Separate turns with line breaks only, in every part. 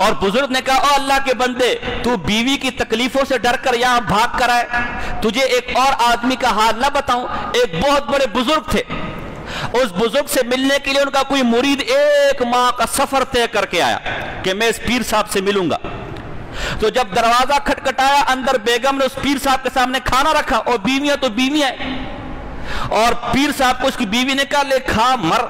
اور بزرگ نے کہا او اللہ کے بندے، تو بیوی کی تکلیفوں سے ڈر کر یہاں بھاگ کر آئے، تجھے ایک اور آدمی کا حال نہ بتاؤں؟ ایک بہت بڑے بزرگ تھے، اس بزرگ سے ملنے کے لیے ان کا کوئی مرید 1 ماہ کا سفر طے کر کے آیا کہ میں اس پیر صاحب سے ملوں گا۔ تو جب دروازہ کھٹکھٹایا، اندر بیگم نے اس پیر صاحب کے سامنے کھانا رکھا، اور بیویاں تو بیویاں ہیں، اور پیر صاحب کو اس کی بیوی نے کہا لے کھا مر،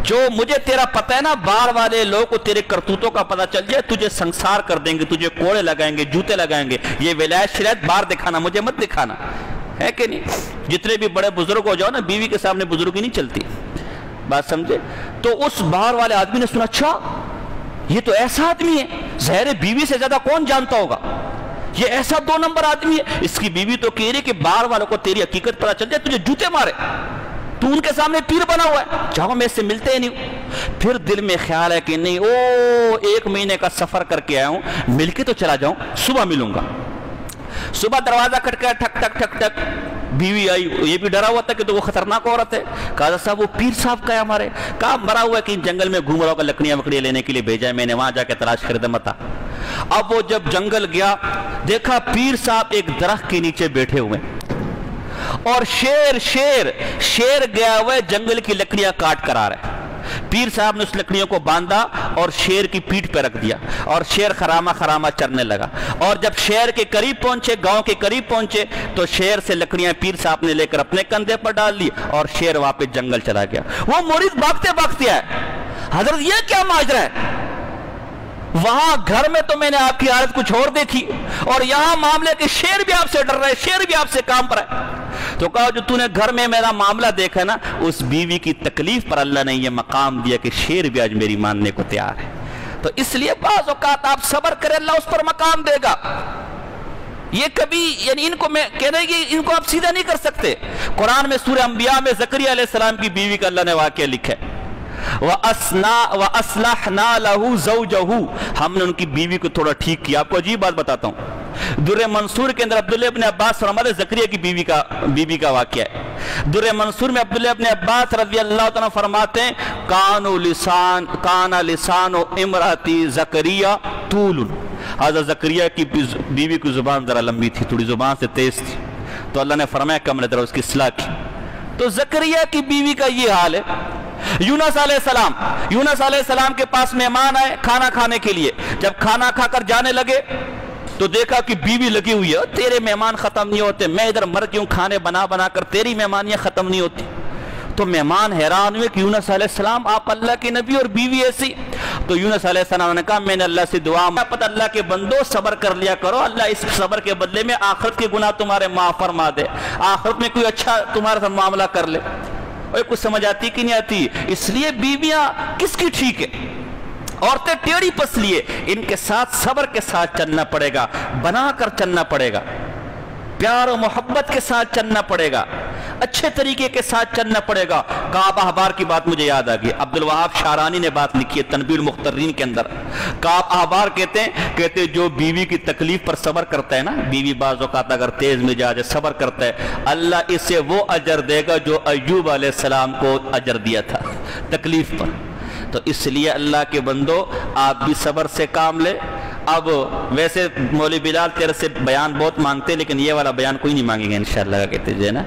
جو مجھے تیرا پتہ ہے نا، باہر والے لوگ کو تیرے کرتوتوں کا پتہ چل جائے تجھے سنسار کر دیں گے، تجھے کوڑے لگائیں گے، جوتے لگائیں گے، یہ ولایت شریعت باہر دکھانا، مجھے مت دکھانا، ہے کہ نہیں؟ جتنے بھی بڑے بزرگ ہو جاؤ نا، بیوی کے سامنے بزرگی نہیں چلتی، بات سمجھے؟ تو اس باہر والے آدمی نے سنا، اچھا یہ تو ایسا آدمی ہے، ظاہر بیوی سے زیادہ کون جانتا ہوگا، یہ ایسا 2 نمبر آدمی ہے۔ اس کی بیوی تو کہہ رہی کہ باہر والوں کو تیری حقیقت پتہ چل جائے تجھے جوتے مارے، تو ان کے سامنے پیر بنا ہوا ہے، جاؤ میں اس سے ملتے ہی نہیں۔ پھر دل میں خیال ہے کہ نہیں، 1 مہینے کا سفر کر کے آیا ہوں، مل کے تو چلا جاؤں، صبح ملوں گا۔ صبح دروازہ کھٹکایا، ٹھک ٹھک ٹھک ٹھک، بیوی آئی، یہ بھی ڈرا ہوا تھا کہ تو وہ خطرناک عورت ہے۔ کہا صاحب وہ پیر صاحب کا ہے ہمارے، کہا مرا ہوا ہے کہ جنگل میں گھوم رہا ہوگا، لکڑیاں وکڑیاں لینے کے لیے بھیجا ہے میں نے، وہاں جا کے تلاش کر دے متا۔ اب وہ جب جنگل گیا، دیکھا پیر صاحب ایک درخت کے نیچے بیٹھے ہوئے، اور شیر گیا ہوا ہے جنگل کی لکڑیاں کاٹ کر آ رہا ہے۔ پیر صاحب نے اس لکڑیوں کو باندھا اور شیر کی پیٹھ پہ رکھ دیا، اور شیر خرامہ خرامہ چرنے لگا، اور جب شیر کے قریب پہنچے، گاؤں کے قریب پہنچے، تو شیر سے لکڑیاں پیر صاحب نے لے کر اپنے کندھے پر ڈال لی، اور شیر واپس جنگل چلا گیا۔ وہ مرید بھاگتے بھاگتے آئے، حضرت یہ کیا ماجرا ہے؟ وہاں گھر میں تو میں نے آپ کی حالت کچھ اور دیکھی، اور یہاں معاملے کہ شیر بھی آپ سے ڈر رہے، شیر بھی آپ سے کام پر ہے۔ تو کہا جو تو نے گھر میں میرا معاملہ دیکھا نا، اس بیوی کی تکلیف پر اللہ نے یہ مقام دیا کہ شیر بھی آج میری ماننے کو تیار ہے۔ تو اس لیے بعض اوقات آپ صبر کریں، اللہ اس پر مقام دے گا۔ یہ کبھی یعنی ان کو میں کہہ رہے کہ ان کو آپ سیدھا نہیں کر سکتے۔ قرآن میں سورہ انبیاء میں زکریا علیہ السلام کی بیوی کا اللہ نے واقعہ لکھا ہے، وَأَصْلَحْنَا لَهُ زَوْجَهُ، ہم نے ان کی بیوی کو تھوڑا ٹھیک کیا۔ آپ کو عجیب بات بتاتا ہوں، در منصور کے اندر عبداللہ ابن عباس فرماتے ہیں، زکریا کی بیوی کا واقعہ ہے۔ در منصور میں عبداللہ ابن عباس رضی اللہ تعالیٰ فرماتے ہیں، کان لسان امراتی زکریا طول، حضرت زکریا کی بیوی کی زبان ذرا لمبی تھی، تھوڑی زبان سے تیز تھی، تو اللہ نے فرمایا کہ ہم نے ذرا اس کی اصلاح کی۔ تو زکریا کی بیوی کا یہ حال ہے۔ یونس علیہ السلام کے پاس مہمان آئے کھانا کھانے کے لیے، جب کھانا کھا کر جانے لگے تو دیکھا کہ بیوی لگی ہوئی ہے، تیرے مہمان ختم نہیں ہوتے، میں ادھر مر کیوں کھانے بنا بنا کر، تیری مہمانیاں ختم نہیں ہوتی۔ تو مہمان حیران ہوئے کہ یونس علیہ السلام آپ اللہ کے نبی اور بیوی ایسی؟ تو یونس علیہ السلام نے کہا میں نے اللہ سے دعا پتہ، اللہ کے بندو صبر کر لیا کرو، اللہ اس صبر کے بدلے میں آخرت کے گناہ تمہارے معاف فرما دے، آخرت میں کوئی اچھا تمہارے ساتھ معاملہ کر لے۔ اور کچھ سمجھ آتی کہ نہیں آتی؟ اس لیے بیویاں کس کی ٹھیک ہے؟ عورتیں ٹیڑھی پسلی ہے، ان کے ساتھ صبر کے ساتھ چلنا پڑے گا، بنا کر چلنا پڑے گا، پیار و محبت کے ساتھ چلنا پڑے گا، اچھے طریقے کے ساتھ چلنا پڑے گا۔ کعب احبار کی بات مجھے یاد آ گئی، عبدالوہاب شعرانی نے بات لکھی ہے تنبیہ المخترین کے اندر۔ کعب احبار کہتے ہیں جو بیوی کی تکلیف پر صبر کرتا ہے نا، بیوی بعض اوقات اگر تیز مزاج ہے، صبر کرتا ہے، اللہ اسے وہ اجر دے گا جو ایوب علیہ السلام کو اجر دیا تھا تکلیف پر۔ تو اس لیے اللہ کے بندو آپ بھی صبر سے کام لے۔ اب ویسے مولوی بلال تیرے سے بیان بہت مانگتے، لیکن یہ والا بیان کوئی نہیں مانگیں گے انشاءاللہ کہتے جو ہے نا۔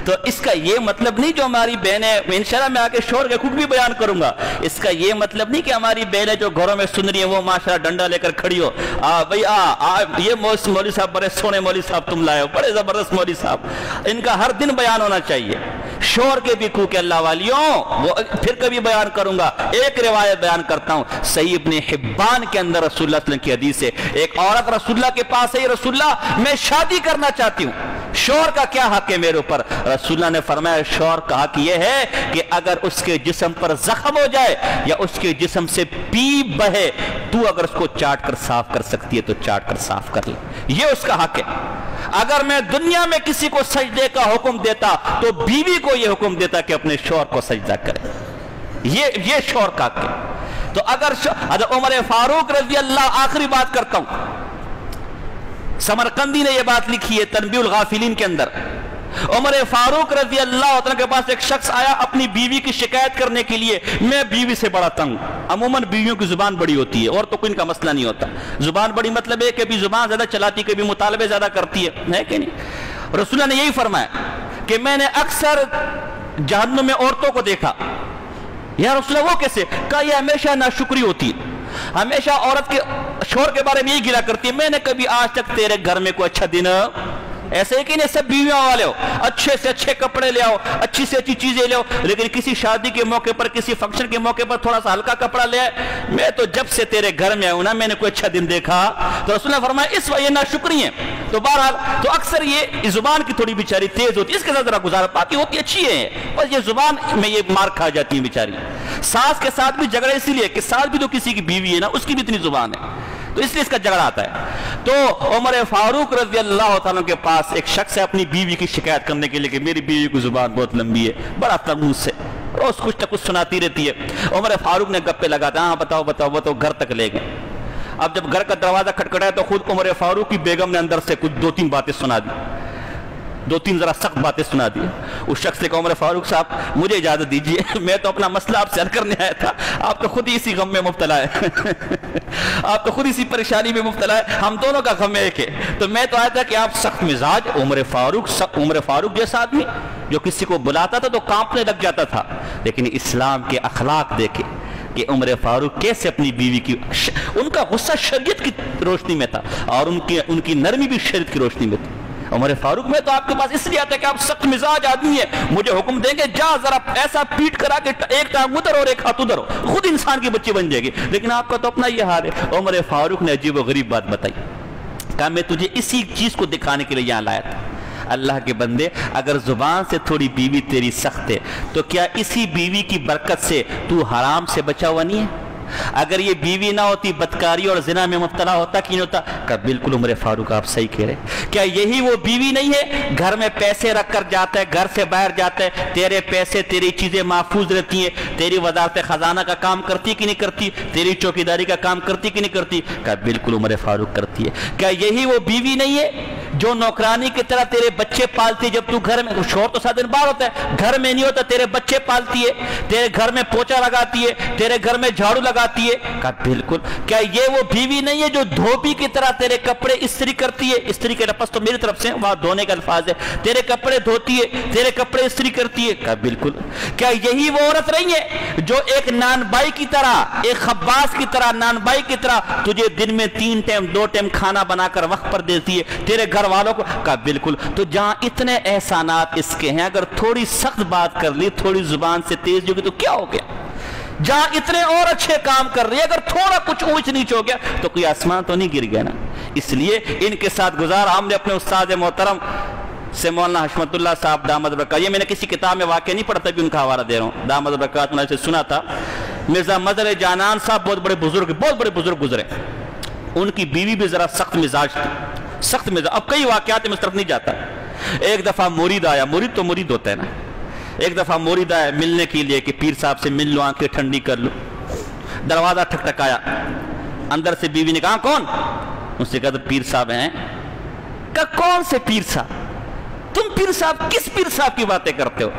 تو اس کا یہ مطلب نہیں جو ہماری بہنیں، انشاءاللہ میں آگے شور کے خود بھی بیان کروں گا، اس کا یہ مطلب نہیں کہ ہماری بہنیں جو گھروں میں سن رہی ہیں وہ ماشاءاللہ ڈنڈا لے کر کھڑی ہو، بھائی یہ مولوی صاحب بڑے سونے مولوی صاحب تم لائے ہو، بڑے زبردست مولوی صاحب، ان کا ہر دن بیان ہونا چاہیے۔ شور کے بھی کوکے اللہ والیوں، وہ پھر کبھی بیان کروں گا۔ ایک روایت بیان کرتا ہوں، صحیح ابن حبان کے اندر رسول اللہ صلی اللہ علیہ وسلم کی حدیث ہے، ایک عورت رسول اللہ کے پاس ہے، رسول اللہ میں شادی کرنا چاہتی ہوں، شور کا کیا حق ہے میرے اوپر؟ رسول اللہ نے فرمایا شور کا حق یہ ہے کہ اگر اس کے جسم پر زخم ہو جائے یا اس کے جسم سے پیپ بہے، تو اگر اس کو چاٹ کر صاف کر سکتی ہے تو چاٹ کر صاف کر لے، یہ اس کا حق ہے۔ اگر میں دنیا میں کسی کو سجدے کا حکم دیتا تو بیوی کو یہ حکم دیتا کہ اپنے شوہر کو سجدہ کرے، یہ شوہر کا حق ہے۔ تو اگر عمر فاروق رضی اللہ، آخری بات کرتا ہوں، سمرقندی نے یہ بات لکھی ہے تنبیہ الغافلین کے اندر، عمر فاروق رضی اللہ عنہ کے پاس ایک شخص آیا اپنی بیوی کی شکایت کرنے کے لیے، میں بیوی سے بڑا تنگ. عموماً بیویوں کی زبان بڑی ہوتی ہے، عورتوں کو ان کا مسئلہ نہیں ہوتا. زبان بڑی مطلب ہے کہ بھی زبان زیادہ چلاتی، کبھی مطالبے زیادہ کرتی ہے کہ نہیں؟ رسول اللہ نے یہی فرمایا کہ میں نے اکثر جہنم میں عورتوں کو دیکھا. یا رسول اللہ وہ کیسے؟ کہا یہ ہمیشہ ناشکری ہوتی ہے، ہمیشہ عورت کے شوہر کے بارے میں یہی گلا کرتی ہے، میں نے کبھی آج تک تیرے گھر میں کوئی اچھا دن، ایسے ہی کہ نہیں سب بیویاں والے ہو، اچھے سے اچھے کپڑے لے آؤ، اچھی سے اچھی چیزیں لے آؤ، لیکن کسی شادی کے موقع پر، کسی فنکشن کے موقع پر تھوڑا سا ہلکا کپڑا لے آئے. میں تو جب سے تیرے گھر میں آؤں نا میں نے کوئی اچھا دن دیکھا. تو رسول اللہ فرمایا اس وجہ ناشکری ہیں. تو بہرحال تو اکثر یہ زبان کی تھوڑی بیچاری تیز ہوتی ہے، اس کے ساتھ ذرا گزارا پاتی ہوتی اچھی ہے، بس یہ زبان میں یہ مار کھا جاتی ہے بیچاری. ساس کے ساتھ بھی جھگڑے اسی لیے کہ ساس بھی تو کسی کی بیوی ہے نا، اس کی بھی اتنی زبان ہے، تو اس لیے اس کا جھگڑا آتا ہے. تو عمر فاروق رضی اللہ تعالیٰ کے پاس ایک شخص ہے اپنی بیوی کی شکایت کرنے کے لیے کہ میری بیوی کی زبان بہت لمبی ہے، بڑا تمیز سے روز کچھ نہ کچھ سناتی رہتی ہے. عمر فاروق نے گپے لگاتا، ہاں بتاؤ بتاؤ بتاؤ، گھر تک لے گئے. اب جب گھر کا دروازہ کھٹکھٹایا تو خود عمر فاروق کی بیگم نے اندر سے کچھ دو تین باتیں سنا دی، دو تین ذرا سخت باتیں سنا دی. اس شخص نے کہا عمر فاروق صاحب مجھے اجازت دیجیے، میں تو اپنا مسئلہ آپ سے حل کرنے آیا تھا، آپ تو خود ہی اسی غم میں مبتلا ہے آپ تو خود اسی پریشانی میں مبتلا ہے، ہم دونوں کا غم ایک ہے. تو میں تو آیا تھا کہ آپ سخت مزاج. عمر فاروق جیسا آدمی جو کسی کو بلاتا تھا تو کانپنے لگ جاتا تھا، لیکن اسلام کے اخلاق دیکھے کہ عمر فاروق کیسے اپنی بیوی کی، ان کا غصہ شریعت کی روشنی میں تھا اور ان کی نرمی بھی شریعت کی روشنی میں تھی. عمر فاروق میں تو آپ کے پاس اس لیے آتا ہے کہ آپ سخت مزاج آدمی ہیں، مجھے حکم دیں گے جا ذرا ایسا پیٹ کرا کہ ایک ٹانگ ادھر اور ایک ہاتھ ادھر ہو، خود انسان کی بچی بن جائے گی. لیکن آپ کا تو اپنا یہ حال ہے. عمر فاروق نے عجیب و غریب بات بتائی، کہا میں تجھے اسی چیز کو دکھانے کے لیے یہاں لایا تھا. اللہ کے بندے، اگر زبان سے تھوڑی بیوی تیری سخت ہے تو کیا اسی بیوی کی برکت سے تو حرام سے بچا ہوا نہیں ہے؟ اگر یہ بیوی نہ ہوتی بدکاری اور زنا میں مبتلا ہوتا کہ نہیں ہوتا؟ کہ بالکل عمر فاروق آپ صحیح کہہ رہے. کیا یہی وہ بیوی نہیں ہے گھر میں پیسے رکھ کر جاتا ہے، گھر سے باہر جاتا ہے، تیرے پیسے تیری چیزیں محفوظ رہتی ہیں، تیری وزارت خزانہ کا کام کرتی کہ نہیں کرتی، تیری چوکیداری کا کام کرتی کہ نہیں کرتی؟ کہ بالکل عمر فاروق کرتی ہے. کیا یہی وہ بیوی نہیں ہے جو نوکرانی کی طرح تیرے بچے پالتی ہے؟ جب تو گھر میں، شوہر تو 7 دن باہر ہوتا ہے، گھر میں نہیں ہوتا، تیرے بچے پالتی ہے، تیرے گھر میں پوچھا لگاتی ہے، تیرے گھر میں جھاڑو لگاتی ہے. کہا بالکل. کیا یہ وہ بیوی نہیں ہے جو دھوبی کی طرح تیرے کپڑے استری کرتی ہے؟ استری کے لفظ تو میری طرف سے وہاں دھونے کا الفاظ ہے، تیرے کپڑے دھوتی ہے، تیرے کپڑے استری کرتی ہے. کہا بالکل. کیا یہی وہ عورت نہیں ہے جو ایک نان بائی کی طرح، ایک خباز کی طرح، نان بائی کی طرح تجھے دن میں 3 ٹائم 2 ٹائم کھانا بنا کر وقت پر دیتی ہے، تیرے گھر والوں کو؟ کہا بالکل. تو جہاں اتنے احسانات اس کے ہیں، اگر تھوڑی سخت بات کر لی، تھوڑی زبان سے تیز ہوگی تو کیا ہو گیا؟ جہاں اتنے اور اچھے کام کر رہی ہے، اگر تھوڑا کچھ اونچ نیچ ہو گیا تو کوئی آسمان تو نہیں گر گیا نا. اس لیے ان کے ساتھ گزارا. ہم نے اپنے استاد محترم سے مولانا حشمت اللہ صاحب دامت برکات، یہ میں نے کسی کتاب میں واقع نہیں پڑھا، تبھی ان کا حوالہ دے رہا ہوں، دامت برکات میں سے سنا تھا. مرزا مظہر جانان صاحب بہت بڑے بزرگ گزرے. ان کی بیوی بھی ذرا سخت مزاج تھی، سخت مزاج. اب کئی واقعات میں اس طرف نہیں جاتا. ایک دفعہ مرید آیا، مرید تو مرید ہوتا ہے نا، ایک دفعہ مرید آیا ملنے کے لیے کہ پیر صاحب سے مل لو، آنکھیں ٹھنڈی کر لو. دروازہ ٹھکٹکایا، اندر سے بیوی نے کہا کون؟ اس سے کہا تو پیر صاحب ہیں. کہا کون سے پیر صاحب؟ تم پیر صاحب کس پیر صاحب کی باتیں کرتے ہو؟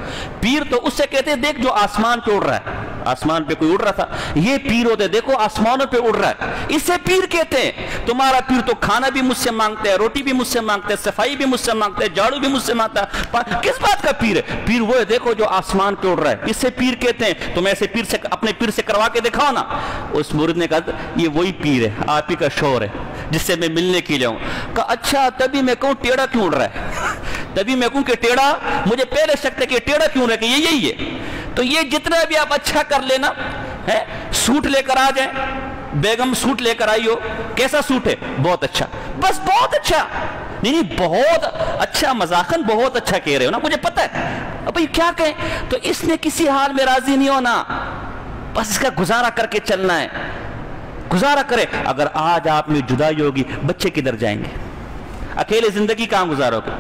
پیر تو اسے کہتے ہیں دیکھ جو آسمان پہ اڑ رہا ہے. آسمان پہ کوئی اڑ رہا تھا، یہ پیر ہوتے دیکھو آسمانوں پہ اڑ رہا ہے، اسے پیر کہتے ہیں. تمہارا پیر تو کھانا بھی مجھ سے مانگتا ہے، روٹی بھی مجھ سے مانگتا ہے، صفائی بھی مجھ سے مانگتا ہے، جھاڑو بھی مجھ سے مانگتا ہے. کس بات کا پیر ہے؟ پیر وہ ہے دیکھو جو آسمان پہ اڑ رہا ہے، اسے پیر کہتے ہیں. تم ایسے پیر سے اپنے پیر سے کروا کے دکھاؤ نا. اس مرید نے کہا یہ وہی پیر ہے، آپ ہی کا شوہر ہے جس سے میں ملنے کے لیے ہوں. کہا اچھا تبھی میں کہوں ٹیڑھا کیوں اڑ رہا ہے؟ تبھی میں کہوں کہ ٹیڑھا، مجھے پہلے شک ہے کہ ٹیڑھا کیوں رہا ہے، کہ یہ یہی ہے. تو یہ جتنا بھی آپ اچھا کر لینا ہے، سوٹ لے کر آ جائیں، بیگم سوٹ لے کر آئی ہو، کیسا سوٹ ہے؟ بہت اچھا. بس بہت اچھا نہیں بہت اچھا، مذاقن بہت اچھا کہہ رہے ہو نا، مجھے پتہ ہے. اب یہ کیا کہیں؟ تو اس نے کسی حال میں راضی نہیں ہونا، بس اس کا گزارا کر کے چلنا ہے. گزارا کرے. اگر آج آپ میں جدائی ہوگی، بچے کدھر جائیں گے؟ اکیلے زندگی کہاں گزارو گے؟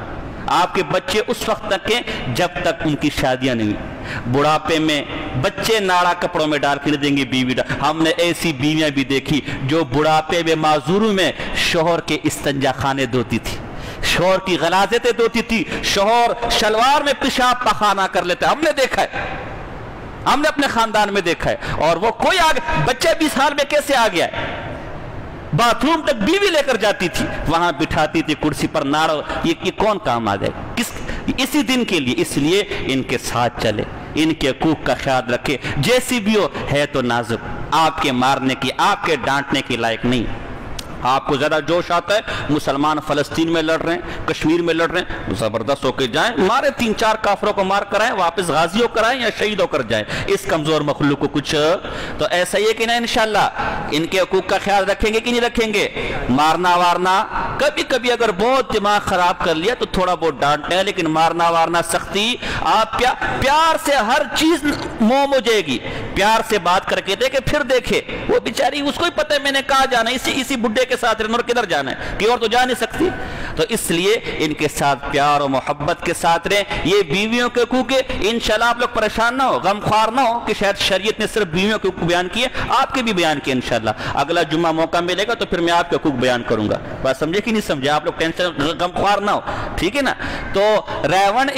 آپ کے بچے اس وقت تک ہیں جب تک ان کی شادیاں نہیں ہوئی. بڑھاپے میں بچے ناڑا کپڑوں میں ڈال کے دیں گے بیوی. ہم نے ایسی بیویاں بھی دیکھی جو بڑھاپے میں معذوروں میں شوہر کے استنجا خانے دھوتی تھی، شوہر کی غلاظتیں ہوتی تھی، شوہر شلوار میں پیشاب پخانہ کر لیتے، ہم نے دیکھا ہے، ہم نے اپنے خاندان میں دیکھا ہے، اور وہ کوئی بچہ 20 سال میں کیسے آ گیا ہے، باتھ روم تک بیوی لے کر جاتی تھی، وہاں بٹھاتی تھی کرسی پر، ناڑو، یہ کون کام آ گئے اسی دن کے لیے؟ اس لیے ان کے ساتھ چلے، ان کے حقوق کا خیال رکھے، جیسی بھی ہو ہے تو نازک، آپ کے مارنے کی، آپ کے ڈانٹنے کی لائق نہیں۔ آپ کو زیادہ جوش آتا ہے، مسلمان فلسطین میں لڑ رہے ہیں، کشمیر میں لڑ رہے ہیں، زبردست ہو کے جائیں، مارے 3-4 کافروں کو مار کر آئیں، واپس غازی ہو کر آئیں یا شہید ہو کر جائیں، اس کمزور مخلوق کو کچھ تو ایسا ہی ہے کہ نہیں انشاءاللہ ان کے حقوق کا خیال رکھیں گے کہ نہیں رکھیں گے؟ مارنا وارنا کبھی کبھی اگر بہت دماغ خراب کر لیا تو تھوڑا بہت ڈانٹتے ہیں، لیکن مارنا وارنا سختی، آپ پیار سے ہر چیز موم ہو جائے گی، پیار سے بات کر کے دیکھے، پھر دیکھے وہ بیچاری، اس کو ہی پتہ ہے میں نے کہاں جانا ہے، اسی بڈھے کے ساتھ رہنا، اور کدھر جانا ہے کہ اور تو جا نہیں سکتی، تو اس لیے ان کے ساتھ پیار و محبت کے ساتھ رہیں۔ یہ بیویوں کے حقوق ہے، انشاءاللہ آپ لوگ پریشان نہ ہو، غم خوار نہ ہو کہ شاید شریعت نے صرف بیویوں کے حقوق بیان کیے، آپ کے بھی بیان کیے، انشاءاللہ اگلا جمعہ موقع ملے گا تو پھر میں آپ کے حقوق بیان کروں گا، بات سمجھے کہ نہیں سمجھے؟ آپ لوگ ٹینشن غم خوار نہ ہو، ٹھیک ہے نا؟ تو ریون